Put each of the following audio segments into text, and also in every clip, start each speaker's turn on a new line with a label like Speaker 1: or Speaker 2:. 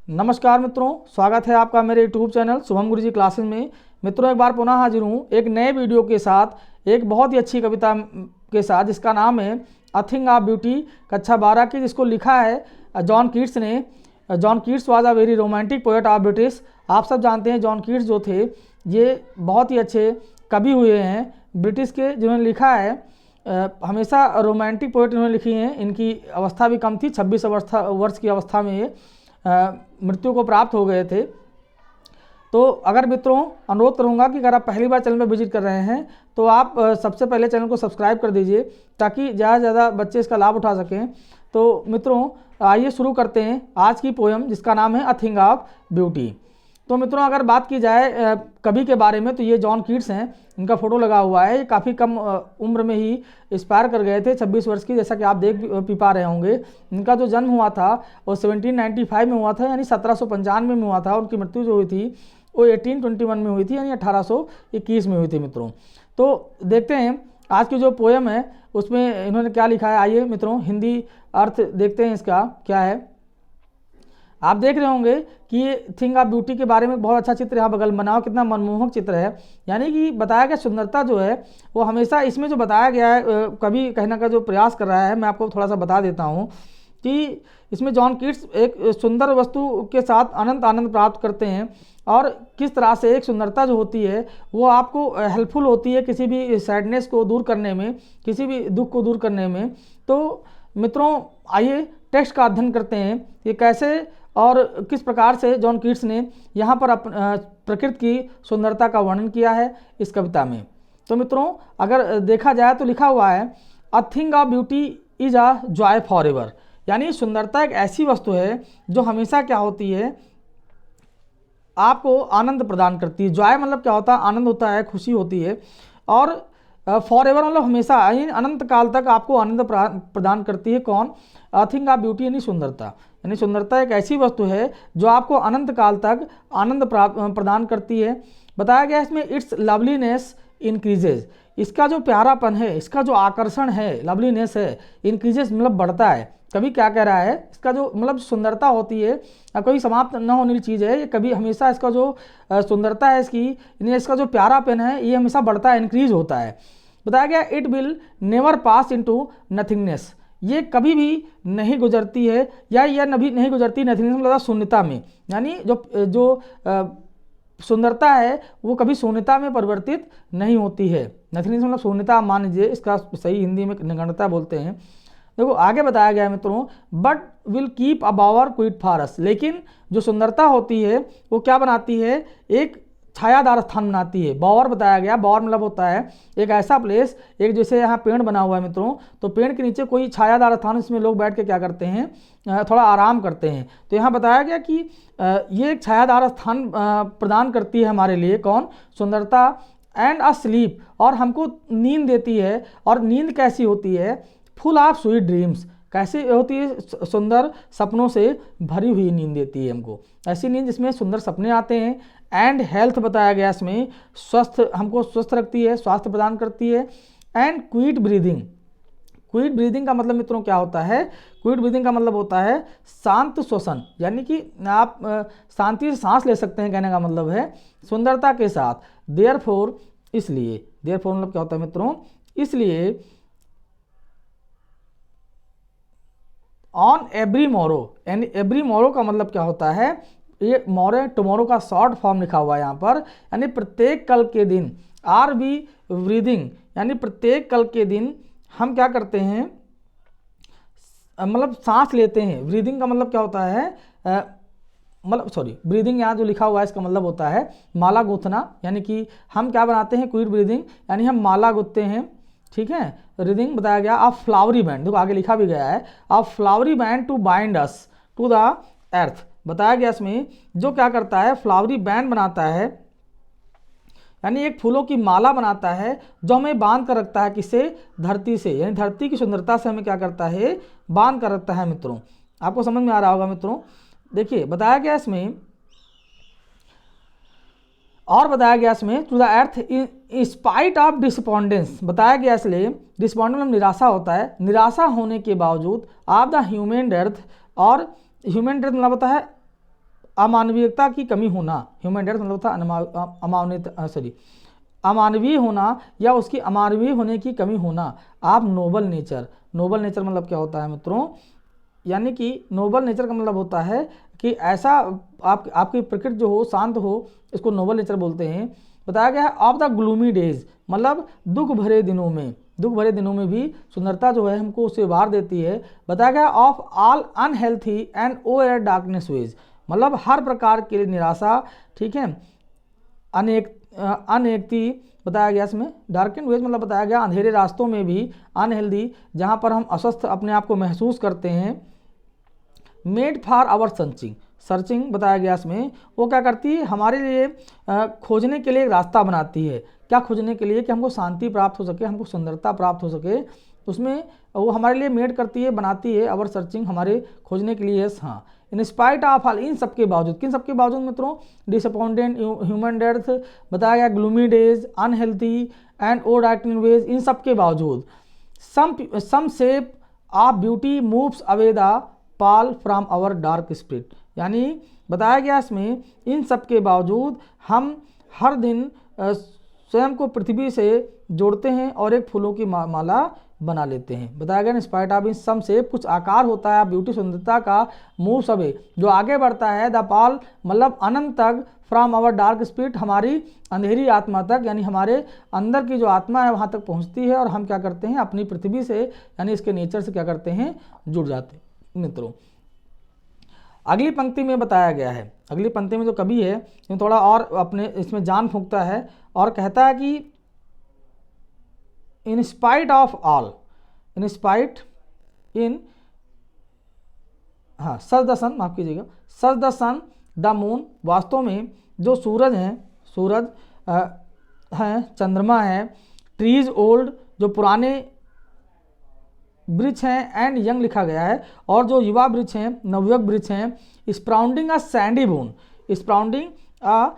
Speaker 1: नमस्कार मित्रों, स्वागत है आपका मेरे यूट्यूब चैनल शुभम गुरुजी क्लासेस में। मित्रों, एक बार पुनः हाजिर हूँ एक नए वीडियो के साथ, एक बहुत ही अच्छी कविता के साथ जिसका नाम है अ थिंग ऑफ ब्यूटी, कक्षा 12 की, जिसको लिखा है जॉन कीट्स ने। John Keats was a very romantic poet of British. आप सब जानते हैं जॉन कीट्स जो थे ये बहुत ही अच्छे कवि हुए हैं ब्रिटिश के, जिन्होंने लिखा है हमेशा रोमांटिक पोएट इन्होंने लिखी हैं। इनकी अवस्था भी कम थी, 26 वर्ष की अवस्था में ये मृत्यु को प्राप्त हो गए थे। तो अगर मित्रों, अनुरोध करूंगा कि अगर आप पहली बार चैनल पर विजिट कर रहे हैं तो आप सबसे पहले चैनल को सब्सक्राइब कर दीजिए ताकि ज़्यादा से ज़्यादा बच्चे इसका लाभ उठा सकें। तो मित्रों, आइए शुरू करते हैं आज की पोएम जिसका नाम है अ थिंग ऑफ ब्यूटी। तो मित्रों, अगर बात की जाए कवि के बारे में तो ये जॉन कीट्स हैं। इनका फोटो लगा हुआ है। ये काफ़ी कम उम्र में ही एक्सपायर कर गए थे, 26 वर्ष की, जैसा कि आप देख भी पा रहे होंगे। इनका जो जन्म हुआ था वो 1795 में हुआ था, यानी 1795 में हुआ था। उनकी मृत्यु जो हुई थी वो 1821 में हुई थी, यानी 1821 में हुई थी मित्रों। तो देखते हैं आज की जो पोएम है उसमें इन्होंने क्या लिखा है। आइए मित्रों, हिंदी अर्थ देखते हैं इसका क्या है। आप देख रहे होंगे कि ये थिंग ऑफ ब्यूटी के बारे में बहुत अच्छा चित्र यहाँ बगल बनाओ, कितना मनमोहक चित्र है। यानी कि बताया गया सुंदरता जो है वो हमेशा इसमें जो बताया गया है कवि कहने का जो प्रयास कर रहा है, मैं आपको थोड़ा सा बता देता हूँ कि इसमें जॉन कीट्स एक सुंदर वस्तु के साथ अनंत आनंद प्राप्त करते हैं और किस तरह से एक सुंदरता जो होती है वो आपको हेल्पफुल होती है किसी भी सैडनेस को दूर करने में, किसी भी दुख को दूर करने में। तो मित्रों, आइए टेक्स्ट का अध्ययन करते हैं कि कैसे और किस प्रकार से जॉन कीट्स ने यहाँ पर प्रकृति की सुंदरता का वर्णन किया है इस कविता में। तो मित्रों, अगर देखा जाए तो लिखा हुआ है a thing of beauty is a joy for ever, यानी सुंदरता एक ऐसी वस्तु है जो हमेशा क्या होती है, आपको आनंद प्रदान करती है। जॉय मतलब क्या होता है, आनंद होता है, खुशी होती है। और फॉर एवर मतलब हमेशा, यानी अनंत काल तक आपको आनंद प्रदान करती है। कौन? अ थिंग ऑफ ब्यूटी यानी सुंदरता। यानी सुंदरता एक ऐसी वस्तु है जो आपको अनंत काल तक आनंद प्रदान करती है। बताया गया इसमें इट्स लवलीनेस इंक्रीजेज, इसका जो प्यारापन है, इसका जो आकर्षण है, लवलीनेस है, इंक्रीजेज मतलब बढ़ता है। कभी क्या कह रहा है, इसका जो मतलब सुंदरता होती है कभी समाप्त न होने की चीज़ है ये, कभी हमेशा इसका जो सुंदरता है इसका जो प्यारापन है ये हमेशा बढ़ता है, इंक्रीज होता है। बताया गया it will never pass into nothingness, ये कभी भी नहीं गुजरती है या यह नभी नहीं गुजरती नथिंगनेस मतलब शून्यता में। यानी जो सुंदरता है वो कभी शून्यता में परिवर्तित नहीं होती है। नथिंगनेस मतलब शून्यता मान लीजिए, इसका सही हिंदी में निगणता बोलते हैं। देखो आगे बताया गया है मित्रों, but will keep a bower quiet for us, लेकिन जो सुंदरता होती है वो क्या बनाती है, एक छायादार स्थान बनाती है। बावर बताया गया, बावर मतलब होता है एक ऐसा प्लेस, एक जैसे यहाँ पेड़ बना हुआ है मित्रों, तो पेड़ के नीचे कोई छायादार स्थान, इसमें लोग बैठ के क्या करते हैं, थोड़ा आराम करते हैं। तो यहाँ बताया गया कि ये एक छायादार स्थान प्रदान करती है हमारे लिए। कौन? सुंदरता। एंड अ स्लीप, और हमको नींद देती है। और नींद कैसी होती है, फुल ऑफ स्वीट ड्रीम्स, कैसी होती है, सुंदर सपनों से भरी हुई नींद देती है हमको, ऐसी नींद जिसमें सुंदर सपने आते हैं। एंड हेल्थ बताया गया इसमें, स्वस्थ, हमको स्वस्थ रखती है, स्वास्थ्य प्रदान करती है। And quit breathing, quit breathing का मतलब मित्रों क्या होता है, क्विट ब्रीदिंग का मतलब होता है शांत श्वसन, यानी कि आप शांति से सांस ले सकते हैं, कहने का मतलब है सुंदरता के साथ। देयरफॉर, इसलिए, देयरफॉर मतलब क्या होता है मित्रों, इसलिए। ऑन एवरी मोरो, यानी एवरी मोरो का मतलब क्या होता है, ये मोरो टुमारो का शॉर्ट फॉर्म लिखा हुआ है यहाँ पर, यानी प्रत्येक कल के दिन। आर बी ब्रीदिंग, यानी प्रत्येक कल के दिन हम क्या करते हैं, मतलब सांस लेते हैं। ब्रीदिंग का मतलब क्या होता है, मतलब सॉरी, ब्रीदिंग यहाँ जो लिखा हुआ है इसका मतलब होता है माला गूंथना, यानी कि हम क्या बनाते हैं, क्विट ब्रीदिंग, यानी हम माला गूंथते हैं। ठीक है। रीडिंग बताया गया अ फ्लावरी बैंड, देखो आगे लिखा भी गया है a flowery band to bind us to the earth. बताया गया इसमें जो क्या करता है, फ्लावरी बैंड बनाता है, यानी एक फूलों की माला बनाता है जो हमें बांध कर रखता है, किससे, धरती से, यानी धरती की सुंदरता से हमें क्या करता है, बांध कर रखता है। मित्रों आपको समझ में आ रहा होगा। मित्रों देखिए बताया गया इसमें, और बताया गया इसमें to the earth in spite of disappointments, बताया गया इसलिए डिसअपॉइंटमेंट मतलब निराशा होता है, निराशा होने के बावजूद ऑफ द ह्यूमन डेथ, और ह्यूमन डेथ मतलब होता है अमानवीयता की कमी होना, ह्यूमन डेथ मतलब था अमानवीय होना या उसकी अमानवीय होने की कमी होना। आप नोबल नेचर, नोबल नेचर मतलब क्या होता है मित्रों, यानी कि नोबल नेचर का मतलब होता है कि ऐसा आपकी प्रकृति जो हो शांत हो, इसको नोबल नेचर बोलते हैं। बताया गया है ऑफ द ग्लूमी डेज मतलब दुख भरे दिनों में भी सुंदरता जो है हमको उससे उबार देती है। बताया गया of all unhealthy and over darkness ways मतलब हर प्रकार के निराशा, ठीक है, अनेकती बताया गया इसमें। डार्क एंड वेज मतलब बताया गया अंधेरे रास्तों में भी, अनहेल्दी जहाँ पर हम अस्वस्थ अपने आप को महसूस करते हैं। मेड फॉर आवर सर्चिंग बताया गया इसमें, वो क्या करती है हमारे लिए खोजने के लिए एक रास्ता बनाती है। क्या खोजने के लिए कि हमको शांति प्राप्त हो सके, हमको सुंदरता प्राप्त हो सके, उसमें वो हमारे लिए मेड करती है, बनाती है आवर सर्चिंग, हमारे खोजने के लिए। हाँ, इन स्पाइट ऑफ ऑल, इन सबके बावजूद, किन सबके बावजूद मित्रों, डिसअपॉइंटेड ह्यूमन डेथ बताया गया, gloomy days, unhealthy and o darkening ways, इन सबके बावजूद some shape of beauty moves away the pall from our dark spirit, यानी बताया गया इसमें इन सब के बावजूद हम हर दिन स्वयं को पृथ्वी से जोड़ते हैं और एक फूलों की माला बना लेते हैं। बताया गया स्पाइट ऑफ इन सम से कुछ आकार होता है ब्यूटी सुंदरता का, मूव सवे जो आगे बढ़ता है, द पाल मतलब अनंत तक, फ्रॉम आवर डार्क स्पिरिट हमारी अंधेरी आत्मा तक, यानी हमारे अंदर की जो आत्मा है वहाँ तक पहुँचती है और हम क्या करते हैं अपनी पृथ्वी से यानी इसके नेचर से क्या करते हैं जुड़ जाते हैं। मित्रों अगली पंक्ति में बताया गया है, अगली पंक्ति में जो कवि है ये थोड़ा और अपने इसमें जान फूंकता है और कहता है कि in spite of all, in spite in हाँ सच द सन, माफ कीजिएगा, such the sun the moon, वास्तव में जो सूरज हैं, सूरज हैं, चंद्रमा है, ट्रीज ओल्ड जो पुराने वृक्ष हैं, एंड यंग लिखा गया है, और जो युवा वृक्ष हैं, नवयुवक वृक्ष हैं, स्प्राउंडिंग अ सैंडी बोन, स्प्राउंडिंग अ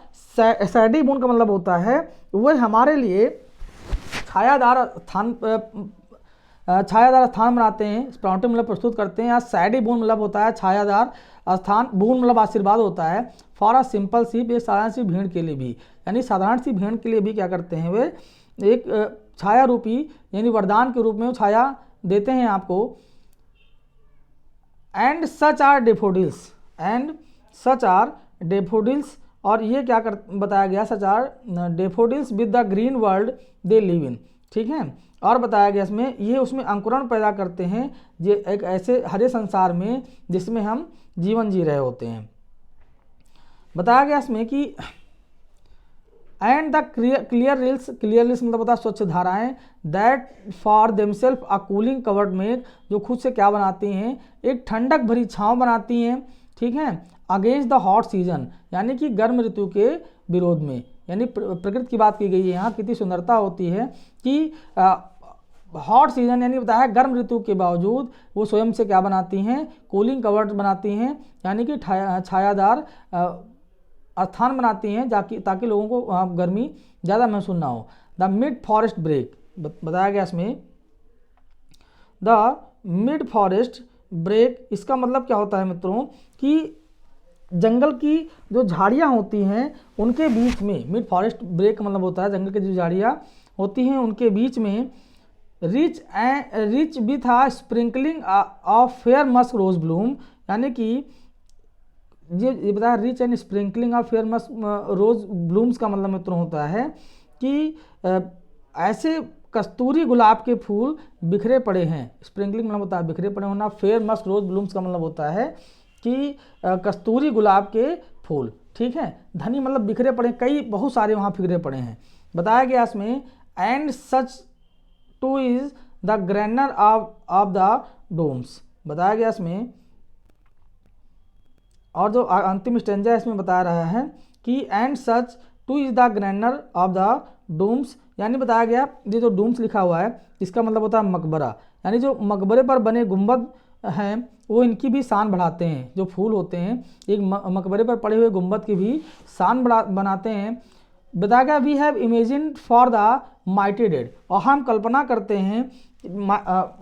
Speaker 1: सैंडी बोन का मतलब होता है वह हमारे लिए छायादार स्थान बनाते हैं। स्प्राउंटिंग मतलब प्रस्तुत करते हैं। या सैडी बोन मतलब होता है छायादार स्थान, बोन मतलब आशीर्वाद होता है। फॉर अ सिंपल शीप, एक साधारण सी भेड़ के लिए भी, यानी साधारण सी भेड़ के लिए भी क्या करते हैं वे एक छाया रूपी यानी वरदान के रूप में छाया देते हैं आपको। And such are daffodils, and such are daffodils, और ये क्या कर बताया गया, such are daffodils with the green world they live in, ठीक है। और बताया गया इसमें ये उसमें अंकुरण पैदा करते हैं जो एक ऐसे हरे संसार में जिसमें हम जीवन जी रहे होते हैं। बताया गया इसमें कि and the clear rills, clear rills मतलब होता है स्वच्छ धाराएं, that for themselves a cooling covert make, जो खुद से क्या बनाती हैं एक ठंडक भरी छांव बनाती हैं, ठीक है। अगेंस्ट द हॉट सीजन, यानी कि गर्म ऋतु के विरोध में, यानी प्रकृति की बात की गई है यहाँ, कितनी सुंदरता होती है कि हॉट सीजन यानी बताया है गर्म ऋतु के बावजूद वो स्वयं से क्या बनाती हैं, कूलिंग कवर्ड बनाती हैं, यानी कि छायादार स्थान बनाती हैं ताकि लोगों को गर्मी ज़्यादा महसूस ना हो। द मिड फॉरेस्ट ब्रेक बताया गया इसमें, द मिड फॉरेस्ट ब्रेक, इसका मतलब क्या होता है मित्रों कि जंगल की जो झाड़ियाँ होती हैं उनके बीच में, मिड फॉरेस्ट ब्रेक का मतलब होता है जंगल की जो झाड़ियाँ होती हैं उनके बीच में rich with a sprinkling of fair musk rose bloom, यानी कि ये बताया rich and sprinkling of fair musk rose blooms का मतलब मित्रों होता है कि ऐसे कस्तूरी गुलाब के फूल बिखरे पड़े हैं। स्प्रिंकलिंग मतलब होता है बिखरे पड़े होना। फेयर मस्क रोज ब्लूम्स का मतलब होता है कि कस्तूरी गुलाब के फूल, ठीक है। धनी मतलब बिखरे पड़े, कई बहुत सारे वहाँ बिखरे पड़े हैं। बताया गया इसमें and such too is the grandeur of the dooms, बताया गया इसमें। और जो अंतिम स्टेंजा इसमें बता रहा है कि and such too is the grandeur of the dooms, यानी बताया गया ये जो डोम्स लिखा हुआ है इसका मतलब होता है मकबरा, यानी जो मकबरे पर बने गुंबद हैं वो इनकी भी शान बढ़ाते हैं। जो फूल होते हैं एक मकबरे पर पड़े हुए गुंबद की भी शान बनाते हैं। बताया गया we have imagine for the mighty dead, और हम कल्पना करते हैं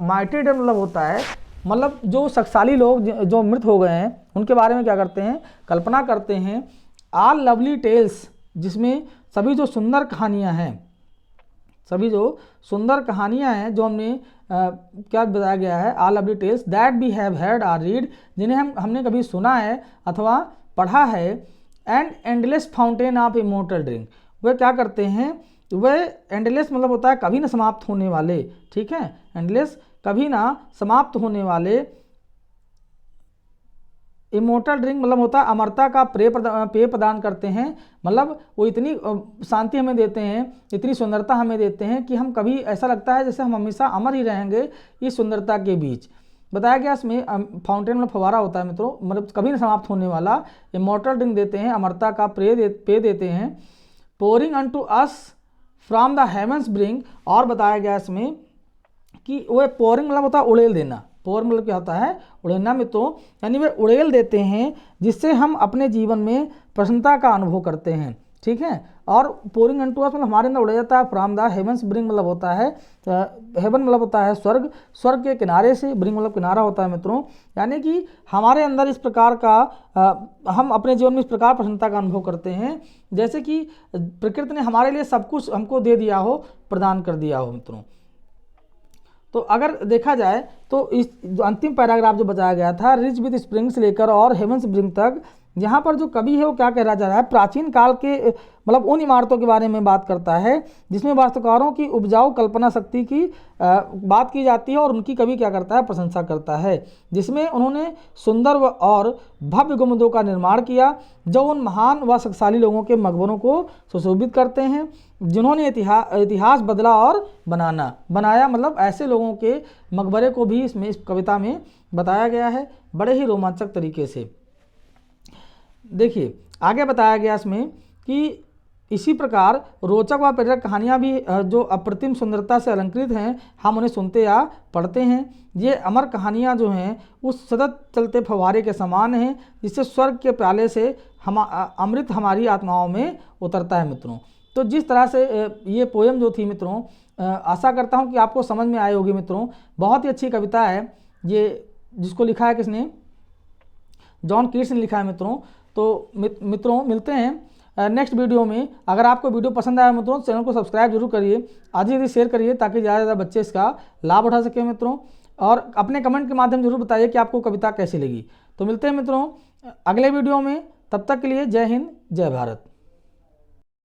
Speaker 1: माइटी डेड मतलब होता है मतलब जो शक्तिशाली लोग जो मृत हो गए हैं उनके बारे में क्या करते हैं, कल्पना करते हैं। आल लवली टेल्स, जिसमें सभी जो सुंदर कहानियाँ हैं, सभी जो सुंदर कहानियाँ हैं जो हमने क्या बताया गया है, all lovely tales that we have heard or read, जिन्हें हमने कभी सुना है अथवा पढ़ा है। And endless fountain of immortal drink, वे क्या करते हैं, वे एंडलेस मतलब होता है कभी ना समाप्त होने वाले, ठीक है, एंडलेस कभी ना समाप्त होने वाले, इमोर्टल ड्रिंक मतलब होता है अमरता का पेय प्रदान करते हैं। मतलब वो इतनी शांति हमें देते हैं, इतनी सुंदरता हमें देते हैं कि हम कभी ऐसा लगता है जैसे हम हमेशा अमर ही रहेंगे इस सुंदरता के बीच। बताया गया इसमें फाउंटेन मतलब फवारा होता है मित्रों, मतलब कभी नहीं समाप्त होने वाला। इमोर्टल ड्रिंक देते हैं, अमरता का पेय देते हैं। Pouring unto us from the heavens bring, और बताया गया इसमें कि वो पोरिंग मतलब होता है उड़ेल देना, पोर मतलब क्या होता है, उड़ेलना मित्रों, यानी वे उड़ेल देते हैं जिससे हम अपने जीवन में प्रसन्नता का अनुभव करते हैं, ठीक है। और पोरिंग अनटू अस मतलब हमारे अंदर उड़े जाता है। फ्रॉम द हेवंस ब्रिंग मतलब होता है हेवन मतलब होता है स्वर्ग, स्वर्ग के किनारे से, ब्रिंग मतलब किनारा होता है मित्रों, यानी कि हमारे अंदर इस प्रकार का हम अपने जीवन में इस प्रकार प्रसन्नता का अनुभव करते हैं जैसे कि प्रकृति ने हमारे लिए सब कुछ हमको दे दिया हो, प्रदान कर दिया हो मित्रों। तो अगर देखा जाए तो इस जो अंतिम पैराग्राफ जो बताया गया था, रिच विद स्प्रिंग से लेकर और हेवंस ब्रिंग तक, यहाँ पर जो कवि है वो क्या कह रहा जा रहा है, प्राचीन काल के मतलब उन इमारतों के बारे में बात करता है जिसमें वास्तुकारों की उपजाऊ कल्पना शक्ति की बात की जाती है, और उनकी कवि क्या करता है, प्रशंसा करता है, जिसमें उन्होंने सुंदर और भव्य गुंबदों का निर्माण किया जो उन महान व शक्तिशाली लोगों के मकबरों को सुशोभित करते हैं जिन्होंने इतिहास बदला और बनाया। मतलब ऐसे लोगों के मकबरे को भी इसमें इस कविता में बताया गया है बड़े ही रोमांचक तरीके से। देखिए आगे बताया गया इसमें कि इसी प्रकार रोचक व प्रेरक कहानियाँ भी जो अप्रतिम सुंदरता से अलंकृत हैं, हम उन्हें सुनते या पढ़ते हैं। ये अमर कहानियाँ जो हैं उस सतत चलते फव्वारे के समान हैं जिससे स्वर्ग के प्याले से अमृत हमारी आत्माओं में उतरता है मित्रों। तो जिस तरह से ये पोएम जो थी मित्रों, आशा करता हूँ कि आपको समझ में आई होगी मित्रों। बहुत ही अच्छी कविता है ये, जिसको लिखा है किसने, जॉन कीट्स ने लिखा है मित्रों। तो मित्रों मिलते हैं नेक्स्ट वीडियो में। अगर आपको वीडियो पसंद आया मित्रों, चैनल को सब्सक्राइब जरूर करिए, आदि शेयर करिए ताकि ज़्यादा बच्चे इसका लाभ उठा सकें मित्रों, और अपने कमेंट के माध्यम जरूर बताइए कि आपको कविता कैसी लगी। तो मिलते हैं मित्रों अगले वीडियो में, तब तक के लिए जय हिंद जय भारत।